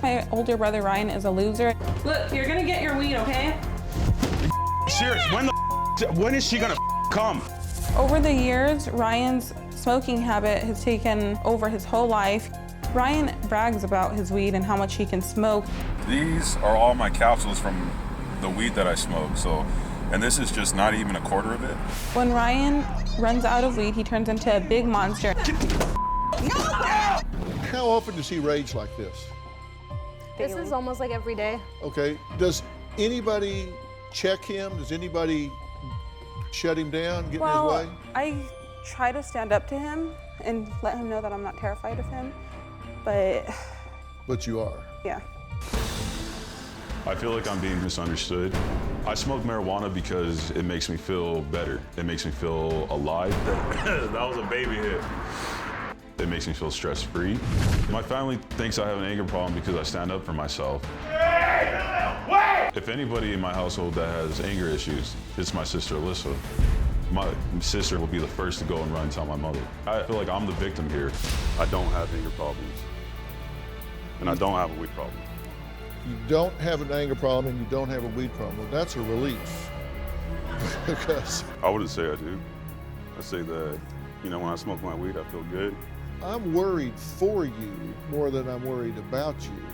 My older brother Ryan is a loser. Look, you're gonna get your weed, okay? Serious, when is she gonna come? Over the years, Ryan's smoking habit has taken over his whole life. Ryan brags about his weed and how much he can smoke. These are all my capsules from the weed that I smoke, and this is just not even a quarter of it. When Ryan runs out of weed, he turns into a big monster. How often does he rage like this? This is almost like every day. Okay, does anybody check him? Does anybody shut him down, get in his way? I try to stand up to him and let him know that I'm not terrified of him, but... But you are. Yeah. I feel like I'm being misunderstood. I smoke marijuana because it makes me feel better. It makes me feel alive. That was a baby hit. It makes me feel stress-free. My family thinks I have an anger problem because I stand up for myself. If anybody in my household that has anger issues, it's my sister Alyssa. My sister will be the first to go and run and tell my mother. I feel like I'm the victim here. I don't have anger problems, and I don't have a weed problem. You don't have an anger problem and you don't have a weed problem. Well, that's a relief. Because I wouldn't say I do. I say that, when I smoke my weed, I feel good. I'm worried for you more than I'm worried about you.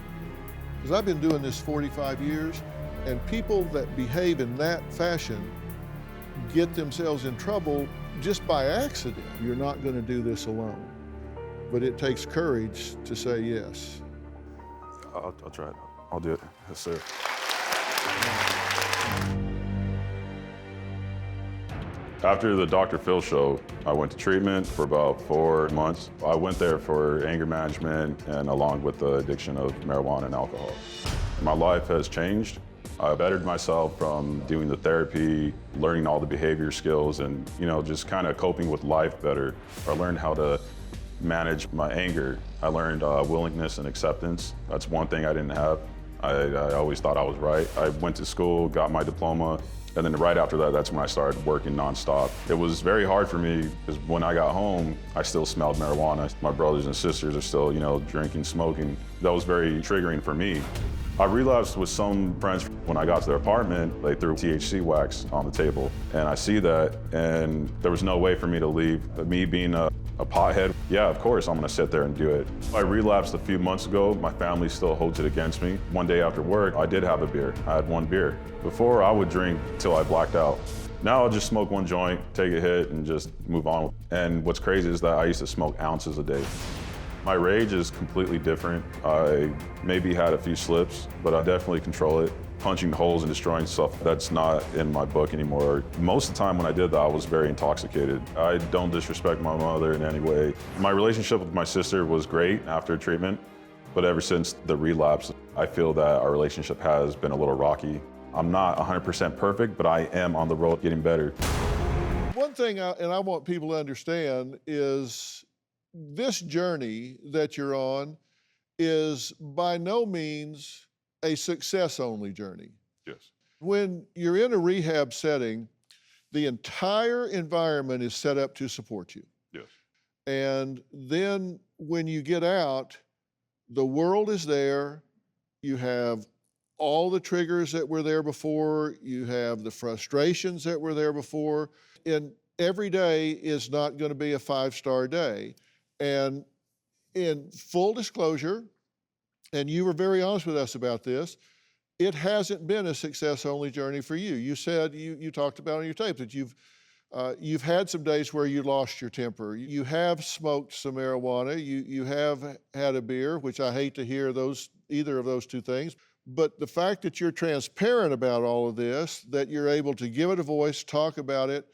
Because I've been doing this 45 years, and people that behave in that fashion get themselves in trouble just by accident. You're not going to do this alone. But it takes courage to say yes. I'll try it. I'll do it. Yes, sir. After the Dr. Phil show, I went to treatment for about 4 months. I went there for anger management and along with the addiction of marijuana and alcohol. My life has changed. I bettered myself from doing the therapy, learning all the behavior skills, and just kind of coping with life better. I learned how to manage my anger. I learned willingness and acceptance. That's one thing I didn't have. I always thought I was right. I went to school, got my diploma, and then right after that, that's when I started working nonstop. It was very hard for me because when I got home, I still smelled marijuana. My brothers and sisters are still, drinking, smoking. That was very triggering for me. I relapsed with some friends. When I got to their apartment, they threw THC wax on the table. And I see that, and there was no way for me to leave. Me being a pothead, yeah, of course I'm gonna sit there and do it. I relapsed a few months ago. My family still holds it against me. One day after work, I did have a beer. I had one beer. Before, I would drink till I blacked out. Now I'll just smoke one joint, take a hit, and just move on. And what's crazy is that I used to smoke ounces a day. My rage is completely different. I maybe had a few slips, but I definitely control it. Punching holes and destroying stuff, that's not in my book anymore. Most of the time when I did that, I was very intoxicated. I don't disrespect my mother in any way. My relationship with my sister was great after treatment, but ever since the relapse, I feel that our relationship has been a little rocky. I'm not 100% perfect, but I am on the road getting better. One thing, I want people to understand, is this journey that you're on is by no means a success-only journey. Yes. When you're in a rehab setting, the entire environment is set up to support you. Yes. And then when you get out, the world is there. You have all the triggers that were there before. You have the frustrations that were there before. And every day is not going to be a 5-star day. And in full disclosure, and you were very honest with us about this, it hasn't been a success-only journey for you. You said, you talked about on your tape that you've had some days where you lost your temper. You have smoked some marijuana. You have had a beer, which I hate to hear either of those two things. But the fact that you're transparent about all of this, that you're able to give it a voice, talk about it,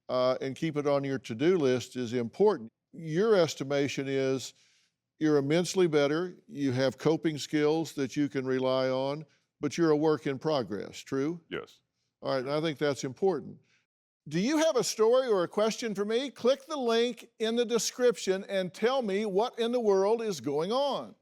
and keep it on your to-do list is important. Your estimation is you're immensely better, you have coping skills that you can rely on, but you're a work in progress, true? Yes. All right, and I think that's important. Do you have a story or a question for me? Click the link in the description and tell me what in the world is going on.